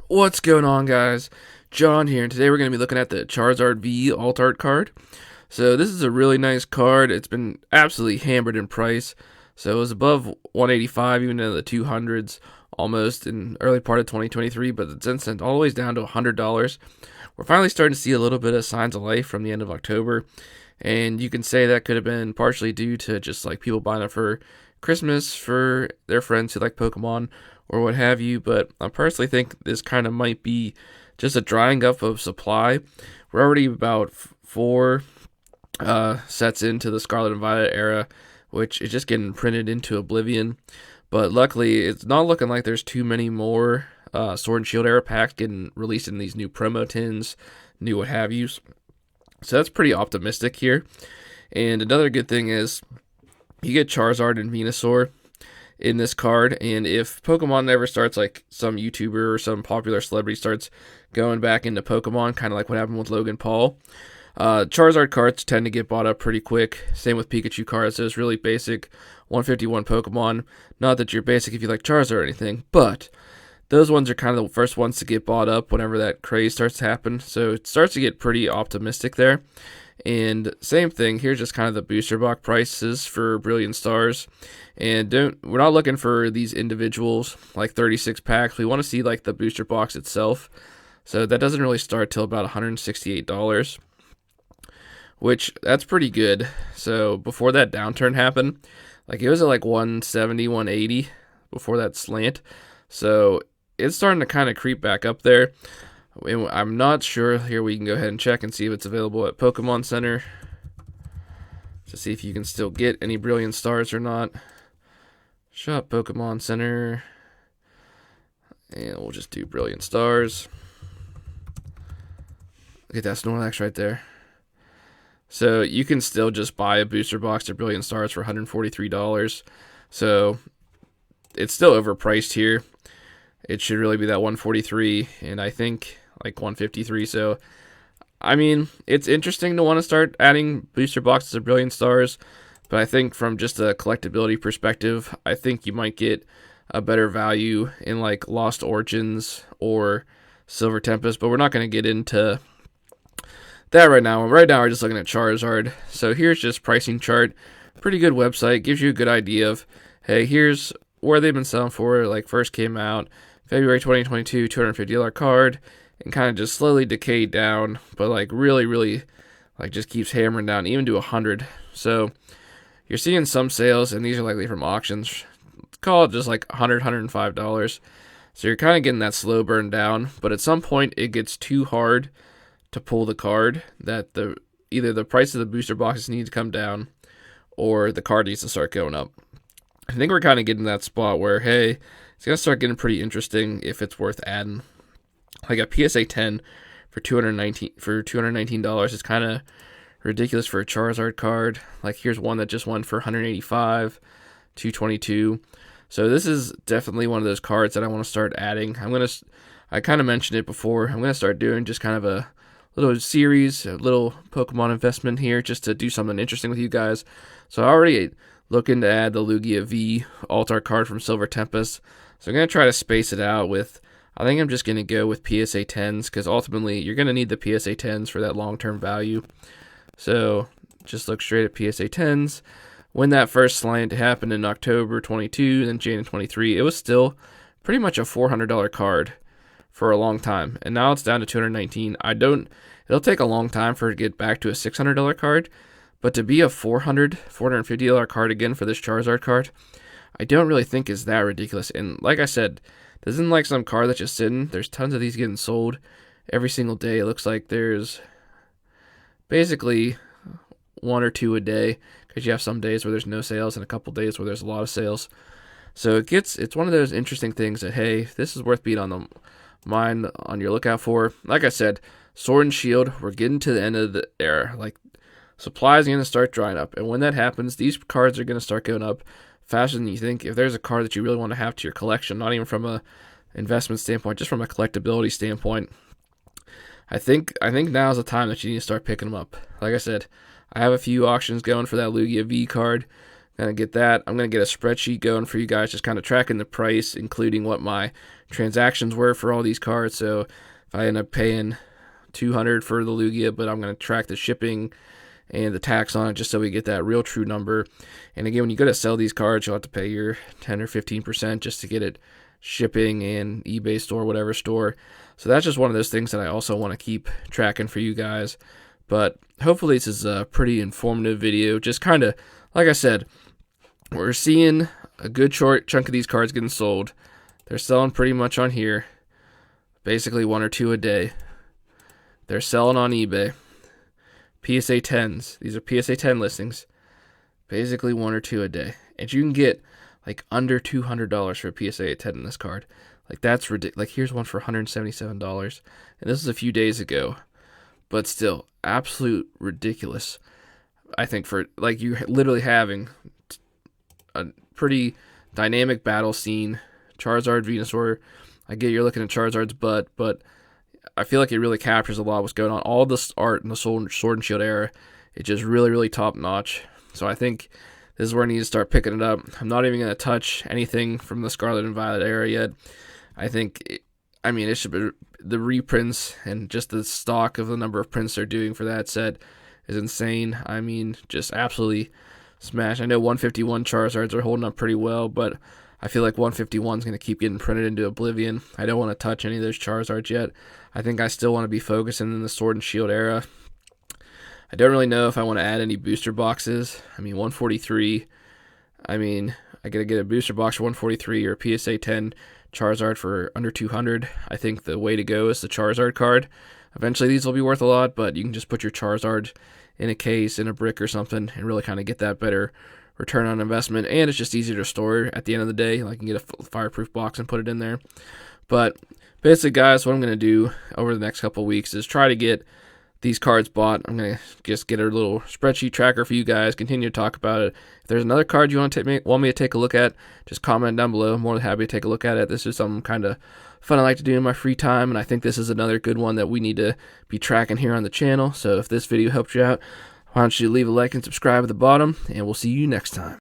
What's going on, guys? John here, and today we're going to be looking at the Charizard V Alt Art card. So this is a really nice card. It's been absolutely hammered in price. So it was above 185, even in the 200s, almost in early part of 2023, but it's since all the way down to $100. We're finally starting to see a little bit of signs of life from the end of October, and you can say that could have been partially due to just like people buying it for Christmas for their friends who like Pokemon or what have you. But I personally think this kind of might be just a drying up of supply. We're already about four sets into the Scarlet and Violet era, which is just getting printed into oblivion. But luckily, it's not looking like there's too many more Sword and Shield era packs getting released in these new promo tins, new what have yous. So that's pretty optimistic here. And another good thing is you get Charizard and Venusaur in this card, and if Pokemon ever starts, like some YouTuber or some popular celebrity starts going back into Pokemon, kind of like what happened with Logan Paul, Charizard cards tend to get bought up pretty quick. Same with Pikachu cards. There's really basic 151 Pokemon. Not that you're basic if you like Charizard or anything, but those ones are kind of the first ones to get bought up whenever that craze starts to happen. So it starts to get pretty optimistic there. And same thing, here's just kind of the booster box prices for Brilliant Stars. And we're not looking for these individuals, like 36 packs. We want to see like the booster box itself. So that doesn't really start till about $168, which that's pretty good. So before that downturn happened, like it was at like 170, 180 before that slant. So it's starting to kind of creep back up there. I'm not sure. Here we can go ahead and check and see if it's available at Pokemon Center to see if you can still get any Brilliant Stars or not. Shop Pokemon Center, and we'll just do Brilliant Stars. Look at that Snorlax right there. So you can still just buy a booster box of Brilliant Stars for $143. So it's still overpriced here. It should really be that $143, and I think like $153. So, I mean, it's interesting to want to start adding booster boxes of Brilliant Stars, but I think from just a collectability perspective, I think you might get a better value in like Lost Origins or Silver Tempest, but we're not going to get into that right now. Right now, we're just looking at Charizard. So here's just pricing chart. Pretty good website. Gives you a good idea of, hey, here's where they've been selling for. Like first came out February 2022, $250 card, and kind of just slowly decayed down, but like really like just keeps hammering down, even to 100. So you're seeing some sales, and these are likely from auctions. Call it just like $100, $105. So you're kind of getting that slow burn down, but at some point it gets too hard to pull the card that either the price of the booster boxes need to come down or the card needs to start going up. I think we're kind of getting that spot where, hey, it's going to start getting pretty interesting if it's worth adding. Like a PSA 10 for $219 is kind of ridiculous for a Charizard card. Like here's one that just went for $185, $222. So this is definitely one of those cards that I want to start adding. I kind of mentioned it before. I'm going to start doing just kind of a little series, a little Pokemon investment here just to do something interesting with you guys. So I already looking to add the Lugia V Alt Art card from Silver Tempest. So I'm going to try to space it out with, I think I'm just going to go with PSA 10s, because ultimately you're going to need the PSA 10s for that long-term value. So just look straight at PSA 10s. When that first slant happened in October 22, then January 23, it was still pretty much a $400 card for a long time. And now it's down to $219. It'll take a long time for it to get back to a $600 card, but to be a $450 card again for this Charizard card, I don't really think is that ridiculous. And like I said, this isn't like some card that's just sitting. There's tons of these getting sold every single day. It looks like there's basically one or two a day, because you have some days where there's no sales and a couple days where there's a lot of sales. So it's one of those interesting things that, hey, this is worth being on the mind, on your lookout for. Like I said, Sword and Shield, we're getting to the end of the era. Like, supply is going to start drying up, and when that happens, these cards are going to start going up faster than you think. If there's a card that you really want to have to your collection, not even from a investment standpoint, just from a collectability standpoint, I think now is the time that you need to start picking them up. Like I said, I have a few auctions going for that Lugia V card. Gonna get that. I'm gonna get a spreadsheet going for you guys, just kind of tracking the price, including what my transactions were for all these cards. So if I end up paying $200 for the Lugia, but I'm gonna track the shipping and the tax on it just so we get that real true number. And again, when you go to sell these cards, you'll have to pay your 10 or 15% just to get it shipping and eBay store, whatever store. So that's just one of those things that I also want to keep tracking for you guys. But hopefully this is a pretty informative video. Just kind of, like I said, we're seeing a good short chunk of these cards getting sold. They're selling pretty much on here, basically 1 or 2 a day. They're selling on eBay. PSA 10s. These are PSA 10 listings. Basically 1 or 2 a day. And you can get like under $200 for a PSA 10 in this card. Like that's ridiculous. Like here's one for $177. And this is a few days ago. But still, absolute ridiculous. I think for like you literally having a pretty dynamic battle scene. Charizard, Venusaur. I get you're looking at Charizard's butt, but I feel like it really captures a lot of what's going on. All this art in the Sword and Shield era, it's just really, really top notch. So I think this is where I need to start picking it up. I'm not even going to touch anything from the Scarlet and Violet era yet. I think, it should be the reprints and just the stock of the number of prints they're doing for that set is insane. Just absolutely smash. I know 151 Charizards are holding up pretty well, but I feel like 151 is going to keep getting printed into oblivion. I don't want to touch any of those Charizards yet. I think I still want to be focusing in the Sword and Shield era. I don't really know if I want to add any booster boxes. 143. I got to get a booster box for 143 or a PSA 10 Charizard for under 200. I think the way to go is the Charizard card. Eventually these will be worth a lot, but you can just put your Charizard in a case, in a brick or something, and really kind of get that better return on investment. And it's just easier to store at the end of the day. Like you can get a fireproof box and put it in there. But basically, guys, what I'm going to do over the next couple of weeks is try to get these cards bought. I'm going to just get a little spreadsheet tracker for you guys, continue to talk about it. If there's another card you want me to take a look at, just comment down below. I'm more than happy to take a look at it. This is something kind of fun I like to do in my free time, and I think this is another good one that we need to be tracking here on the channel. So if this video helped you out, why don't you leave a like and subscribe at the bottom, and we'll see you next time.